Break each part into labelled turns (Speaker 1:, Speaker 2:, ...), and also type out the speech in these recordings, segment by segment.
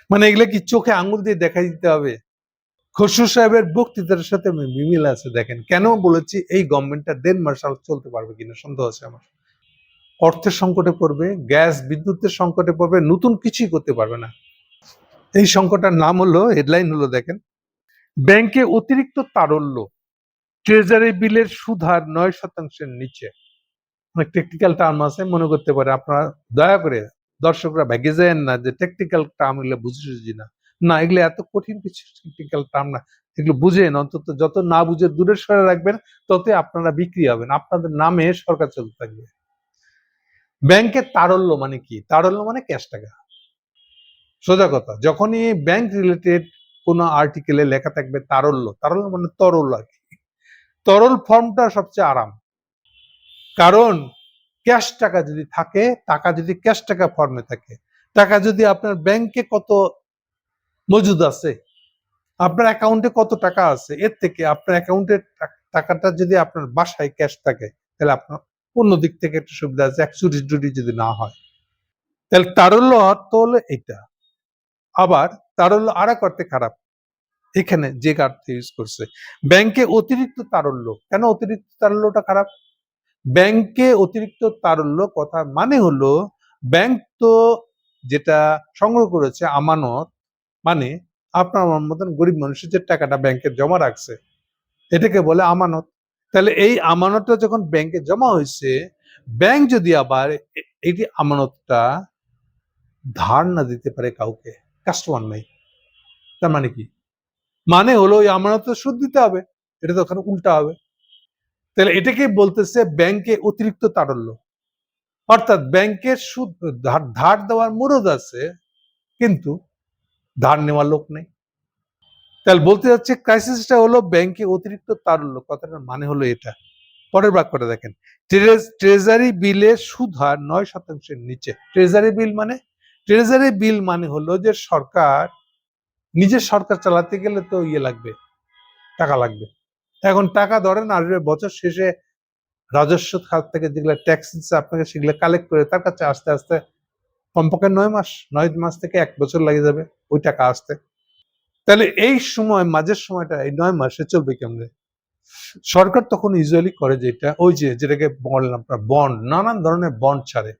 Speaker 1: মানে এগুলা কি চোখে আঙুল দিয়ে দেখাই দিতে হবে? খসরু সাহেবের বক্তৃতার সাথে মিল আছে। দেখেন কেন বলেছি এই গভর্নমেন্টটা ১.৫ মাস চলতে পারবে কিনা সন্দেহ আছে আমার। অর্থের সংকটে পড়বে, গ্যাস বিদ্যুতের সংকটে পড়বে, নতুন কিছুই করতে পারবে না। এই সংকটটার নাম হলো, হেডলাইন হলো দেখেন, ব্যাংকে অতিরিক্ত তারল্য, ট্রেজারি বিলের সুদ হার ৯% নিচে। অনেক টেকনিক্যাল টার্ম আছে, মনে করতে পারে আপনারা দয়া করে দর্শকরা ভেগে যায় না যে টেকনিক্যাল টার্ম এগুলো বুঝি না। না, এগুলো এত কঠিন কিছু টেকনিক্যাল টার্ম না, এগুলো বুঝেন। অন্তত যত না বুঝে দূরের সরে রাখবেন, ততই আপনারা বিক্রি হবেন, আপনাদের নামে সরকার চলতে থাকবে। ব্যাংকের তারল্য মানে কি? তারল্য মানে ক্যাশ টাকা। সোজা কথা, যখনই ব্যাংক রিলেটেড কোন আর্টিকেলে লেখা থাকবে তারল্য, তারল্য মানে তরল আর কি। তরল ফর্মটা সবচেয়ে আরাম, কারণ ক্যাশ টাকা যদি থাকে, টাকা যদি ক্যাশ টাকা ফর্মে থাকে, টাকা যদি আপনার ব্যাংকে কত মজুদ আছে, আপনার অ্যাকাউন্টে কত টাকা আছে, এর থেকে আপনার অ্যাকাউন্টের টাকাটা যদি আপনার বাসায় ক্যাশ থাকে, তাহলে আপনার অন্য দিক থেকে একটু সুবিধা আছে, এক চুরি টুরি যদি না হয়। তাহলে তারল্য অর্থ হলো এটা। আবার তারল্য আর এক অর্থে খারাপ, এখানে যে অর্থে ইউজ করছে, ব্যাংকে অতিরিক্ত তারল্য। কেন অতিরিক্ত তারল্যটা খারাপ? ব্যাংকে অতিরিক্ত তারল্য কথা মানে হলো, ব্যাংক তো যেটা সংগ্রহ করেছে আমানত, মানে আপনার আমার মতন গরিব মানুষের যে টাকাটা ব্যাংকে জমা রাখছে, এটাকে বলে আমানত। তাহলে এই আমানতটা যখন ব্যাংকে জমা হয়েছে, ব্যাংক যদি আবার এই আমানতটা ধার না দিতে পারে কাউকে, কাস্টমার নাই, তার মানে কি? মানে হলো ওই আমানত সুদ দিতে হবে, এটা তো ওখানে উল্টা হবে। তাহলে এটাকে বলতেছে ব্যাংকে অতিরিক্ত তারল্য। অর্থাৎ ব্যাংকের সুদ ধার দেওয়ার মুরদ আছে, কিন্তু ধার নেওয়ার লোক নেই। তাহলে বলতে যাচ্ছে ক্রাইসিসটা হলো ব্যাংকে অতিরিক্ত তারল্য, কথাটার মানে হলো এটা। পরের বাক্যটা দেখেন, ট্রেজারি বিলের সুদ হার ৯%-এর নিচে। ট্রেজারি বিল মানে, ট্রেজারি বিল মানে হলো যে সরকার, নিজের সরকার চালাতে গেলে তো লাগবে, টাকা লাগবে। এখন টাকা ধরেন আসবে বছর শেষে রাজস্ব খাত থেকে যেগুলো ট্যাক্স দিচ্ছে আপনাকে, সেগুলো কালেক্ট করে তার কাছে আস্তে আস্তে কমপক্ষে ৯ মাস থেকে ১ বছর লাগে যাবে ওই টাকা আসতে। তাহলে এই সময়, মাঝের সময়টা, এই ৯ মাসে চলবে কেমনে? সরকার তখন ইউজুয়ালি করে যেটা, ওই যেটাকে বললাম আপনার বন্ড, নানান ধরনের বন্ড ছাড়ে,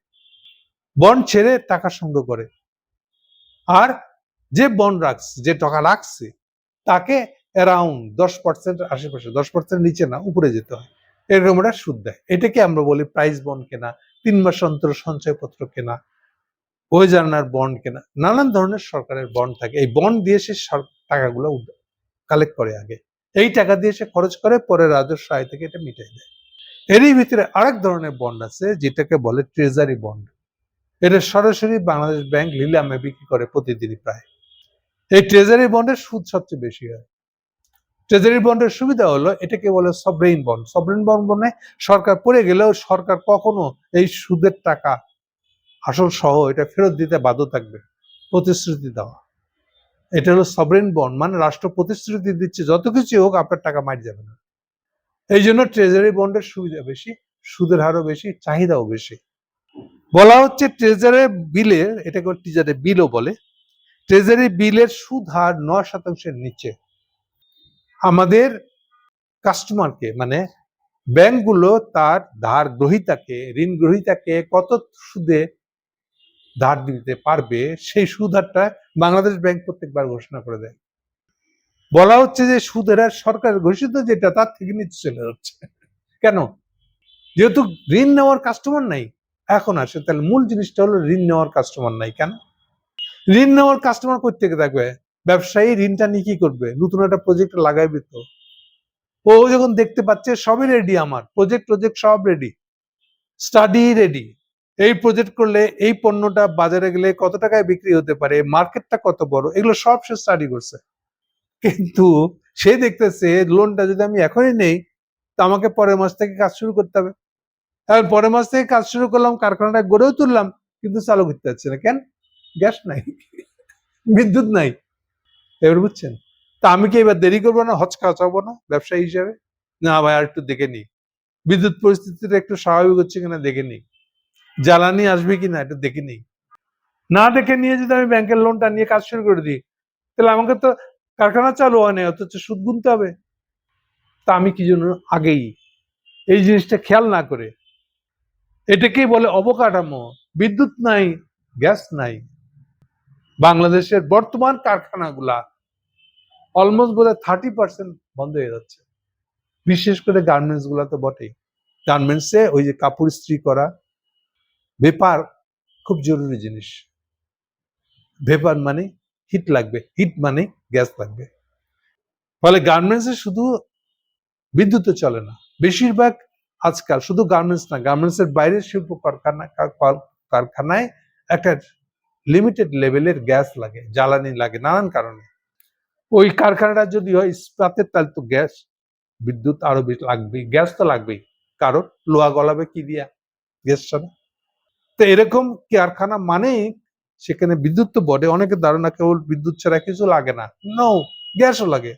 Speaker 1: বন্ড ছেড়ে টাকা সংগ্রহ করে। আর যে বন্ড রাখছে, যে টাকা রাখছে, তাকে অ্যারাউন্ড ১০% আশেপাশে, ১০% নিচে না, উপরে যেতে হয়, এরকম একটা সুদ দেয়। এটাকে আমরা বলি প্রাইস বন্ড কেনা, ৩ মাস অন্তর সঞ্চয়পত্র কেনা, ওই জার্নার বন্ড কেনা, নানান ধরনের সরকারের বন্ড থাকে। এই বন্ড দিয়ে সে টাকাগুলো কালেক্ট করে আগে, এই টাকা দিয়ে সে খরচ করে, পরে রাজস্ব আয় থেকে এটা মিটাই দেয়। এরই ভিতরে আরেক ধরনের বন্ড আছে যেটাকে বলে ট্রেজারি বন্ড। এটা সরাসরি বাংলাদেশ ব্যাংক নিলামে বিক্রি করে প্রতিদিনই প্রায়। এই ট্রেজারি বন্ডের সুদ সবচেয়ে বেশি হয়। ট্রেজারি বন্ডের সুবিধা হলো, এটাকে বলে সভরেইন বন্ড। সভরেইন বন্ড মানে সরকার পড়ে গেলেও সরকার কখনো এই সুদের টাকা আসল সহ এটা ফেরত দিতে বাধ্য থাকবে, প্রতিশ্রুতি দেওয়া। এটা হলো সভরেইন বন্ড, মানে রাষ্ট্র প্রতিশ্রুতি দিচ্ছে যত কিছু হোক আপনার টাকা মার যাবে না। এই জন্য ট্রেজারি বন্ডের সুবিধা বেশি, সুদের হারও বেশি, চাহিদাও বেশি। বলা হচ্ছে ট্রেজারি বিলের, এটাকে ট্রেজারি বিলও বলে, ট্রেজারি বিলের সুদ হার ৯%-এর নিচে। আমাদের কাস্টমারকে, মানে ব্যাংকগুলো তার ধার গ্রহীতাকে, ঋণ গ্রহীতাকে কত সুদে ধার দিতে পারবে, সেই সুদ হারটা বাংলাদেশ ব্যাংক প্রত্যেকবার ঘোষণা করে দেয়। বলা হচ্ছে যে সুদের হার সরকার ঘোষিত যেটা, তার থেকে নিচে চলে যাচ্ছে। কেন? যেহেতু ঋণ নেওয়ার কাস্টমার নাই। এখন আসে, তাহলে মূল জিনিসটা হলো ঋণ নেওয়ার কাস্টমার নাই কেন? ঋণ নেওয়ার কাস্টমার কই থেকে থাকবে? ব্যবসায়ী ঋণটা নিয়ে কি করবে? নতুন একটা প্রজেক্ট লাগাইবে তো। ও যখন দেখতে পাচ্ছে সবই রেডি, আমার প্রজেক্ট সব রেডি, স্টাডি রেডি, এই প্রজেক্ট করলে এই পণ্যটা বাজারে গেলে কত টাকায় বিক্রি হতে পারে, মার্কেটটা কত বড়, এগুলো সব সে স্টাডি করছে। কিন্তু সে দেখতেছে লোনটা যদি আমি এখনই নেই, তো আমাকে পরের মাস থেকে কাজ শুরু করতে হবে। তাহলে পরের মাস থেকে কাজ শুরু করলাম, কারখানাটা গড়েও তুললাম, কিন্তু চালু করতে পারছে না কেন? গ্যাস নাই, বিদ্যুৎ নাই। এবার বুঝছেন? তা আমি কি এবার দেরি করবো না, হচকাচাবো না ব্যবসায়ী হিসেবে? না ভাই, আর একটু দেখে নি, বিদ্যুৎ পরিস্থিতিটা একটু স্বাভাবিক হচ্ছে কিনা দেখে নি, জ্বালানি আসবে কিনা একটু দেখে নি, না দেখে নিয়ে যদি আমি ব্যাংকের লোনটা নিয়ে কাজ শুরু করে দিই, তাহলে আমাকে তো কারখানা চালু হয় না, অথচ সুদ গুনতে হবে। তা আমি কি জন্য আগেই এই জিনিসটা খেয়াল না করে, এটাকেই বলে অবকাঠামো। বিদ্যুৎ নাই, গ্যাস নাই। বাংলাদেশের বর্তমান কারখানাগুলা অলমোস্ট বোধহয় 30% বন্ধ হয়ে যাচ্ছে, বিশেষ করে গার্মেন্টস গুলা তো বটেই। গার্মেন্টসে ওই যে কাপড় ইস্ত্রি করা, ভেপার খুব জরুরি জিনিস। ভেপার মানে হিট লাগবে, হিট মানে গ্যাস লাগবে। ফলে গার্মেন্টসে শুধু বিদ্যুতে চলে না, বেশিরভাগ আজকাল শুধু গার্মেন্টস না, গার্মেন্টস এর বাইরের শিল্প কারখানায় একটা লিমিটেড লেভেলের গ্যাস লাগে, জ্বালানি লাগে নানান কারণে। ওই কারখানাটা যদি হয় ইস্পাতের, তাহলে তো গ্যাস বিদ্যুৎ আরো বেশি লাগবেই, গ্যাস তো লাগবেই, কারণ লোহা গলাবে কি দিয়া? গ্যাস ছাড়া। তো এরকম কারখানা মানেই সেখানে বিদ্যুৎ তো বটে, অনেকের ধারণা কেবল বিদ্যুৎ ছাড়া কিছু লাগে না, নো, গ্যাসও লাগে।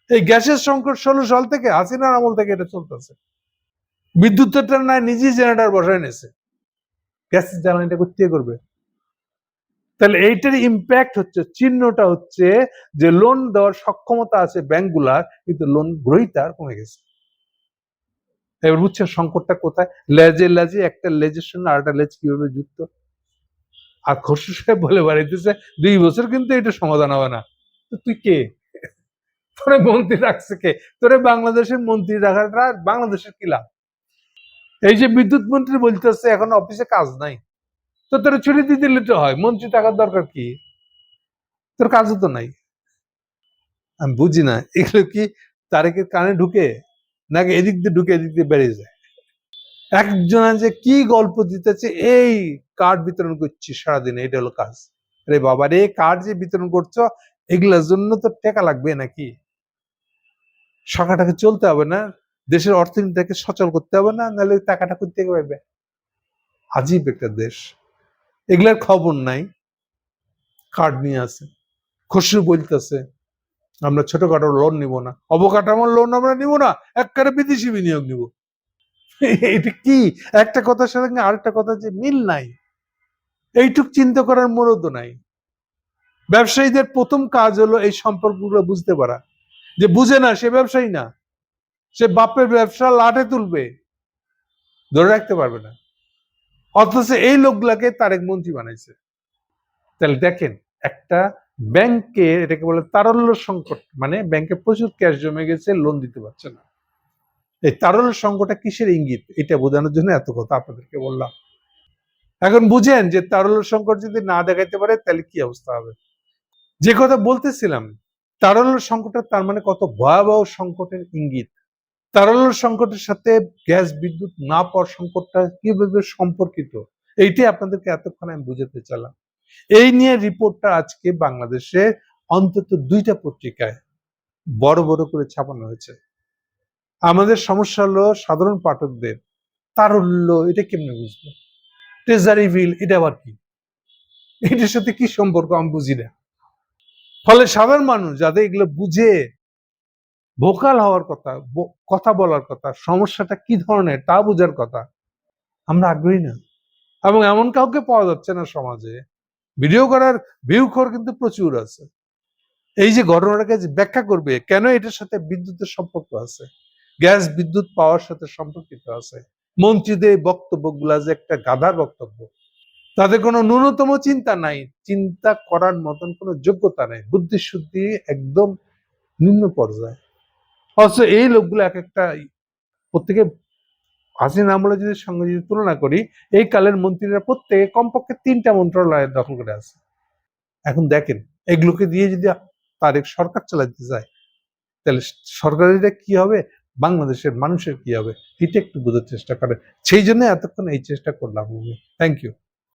Speaker 1: এই গ্যাসের সংকট 16 সাল থেকে, হাসিনার আমল থেকে এটা চলতেছে। বিদ্যুৎটা না নিজেই জেনারেটর বসায় নিয়েছে, গ্যাসের জ্বালানিটা করতে করবে। তাহলে এইটার ইম্প্যাক্ট হচ্ছে, চিহ্নটা হচ্ছে যে লোন দেওয়ার সক্ষমতা আছে ব্যাংকগুলার, কিন্তু লোন গ্রহীতার কমে গেছে। এবার বুঝছেন সংকটটা কোথায়? লেজে লেজে, একটা লেজের সঙ্গে আরেকটা লেজ কিভাবে যুক্ত। আর খসরু সাহেব বলে বাড়িতেছে 2 বছর কিন্তু এটা সমাধান হবে না। তো তুই কে? তোরে মন্ত্রী রাখছে কে? তোরে বাংলাদেশের মন্ত্রী রাখাটা বাংলাদেশের কি লাভ? এই যে বিদ্যুৎ মন্ত্রী বলতেছে এখন অফিসে কাজ নাই, তো তোর ছুটি দিয়ে দিলে তো হয়, মন্ত্রী টাকার দরকার কি? তোর কাজও তো নাই। আমি বুঝি না এগুলো কি তারেকের কানে ঢুকে, নাকি এদিক দিয়ে ঢুকে এদিক দিয়ে বেরিয়ে যায়। একজন যে কি গল্প দিতেছে, এই কার্ড বিতরণ করছি সারাদিন, এটা হলো কাজ। আরে বাবা রে, কার্ড যে বিতরণ করছো, এগুলোর জন্য তো টাকা লাগবে নাকি? টাকাটাকে চলতে হবে না, দেশের অর্থনীতিটাকে সচল করতে হবে না, নাহলে টাকাটা করতে পারবে। আজীব একটা দেশ, এগুলার খবর নাই, কার্ড নিয়ে আছে। খসরু বলতেছে আমরা ছোটখাটো লোন নিব না, অবকাঠামোর লোন আমরা নিব না, একবারে বিদেশি বিনিয়োগ নিব। এটা কি? একটা কথার সঙ্গে আরেকটা কথা যে মিল নাই, এইটুক চিন্তা করার মূলত নাই। ব্যবসায়ীদের প্রথম কাজ হলো এই সম্পর্কগুলো বুঝতে পারা। যে বুঝে না সে ব্যবসায়ী না, সে বাপের ব্যবসা লাটে তুলবে, ধরে রাখতে পারবে না। অথচ এই লোকগুলাকে তারেক মন্ত্রী বানাইছে। তাহলে দেখেন, একটা ব্যাংকে, এটাকে বলে তারল্য সংকট, মানে ব্যাংকে প্রচুর ক্যাশ জমে গেছে, লোন দিতে পারছে না। এই তারল্য সংকটটা কিসের ইঙ্গিত, এটা বোঝানোর জন্য এত কথা আপনাদেরকে বললাম। এখন বুঝেন যে তারল্য সংকট যদি না দেখাইতে পারে তাহলে কি অবস্থা হবে। যে কথা বলতেছিলাম, তারল্য সংকটটা তার মানে কত ভয়াবহ সংকটের ইঙ্গিত। তারল্য সংকটের সাথে গ্যাস বিদ্যুৎ না পাওয়ার সংকটটা কিভাবে সম্পর্কিত, এইটাই আপনাদেরকে এতক্ষণ আমি বুঝাতে চাইলাম। এই নিয়ে রিপোর্টটা আজকে বাংলাদেশে অন্তত 2টা পত্রিকায় বড় বড় করে ছাপানো হয়েছে। আমাদের সমস্যা হলো সাধারণ পাঠকদের তারল্য এটা কেমনে বুঝবো? ট্রেজারি বিল এটা আবার কি? এটার সাথে কি সম্পর্ক আমি বুঝি না। ফলে সাধারণ মানুষ যাদের এগুলো বুঝে ভোকাল হওয়ার কথা, কথা বলার কথা, সমস্যাটা কি ধরনের তা বোঝার কথা, আমরা আগ্রহী না। এবং এমন কাউকে পাওয়া যাচ্ছে না সমাজে, ভিডিও করার ভিউখোর কিন্তু প্রচুর আছে। এই যে ঘটনাটাকে যে ব্যাখ্যা করবে কেন এটার সাথে বিদ্যুতের সম্পর্ক আছে, গ্যাস বিদ্যুৎ পাওয়ার সাথে সম্পর্কিত আছে। মন্ত্রীদের বক্তব্যগুলা যে একটা গাধার বক্তব্য, তাদের কোনো ন্যূনতম চিন্তা নাই, চিন্তা করার মতন কোনো যোগ্যতা নেই, বুদ্ধি শুদ্ধি একদম নিম্ন পর্যায়ে। অথচ এই লোকগুলো এক একটা, প্রত্যেকে হাসিনা আমলে যদি সঙ্গে যদি তুলনা করি, এই কালের মন্ত্রীরা প্রত্যেকে কমপক্ষে 3টা মন্ত্রণালয় দখল করে আছে। এখন দেখেন, এগুলোকে দিয়ে যদি তারেক সরকার চালাতে যায়, তাহলে সরকারের কি হবে, বাংলাদেশের মানুষের কি হবে, এটা একটু বোঝার চেষ্টা করে। সেই জন্য এতক্ষণ এই চেষ্টা করলাম। Thank you.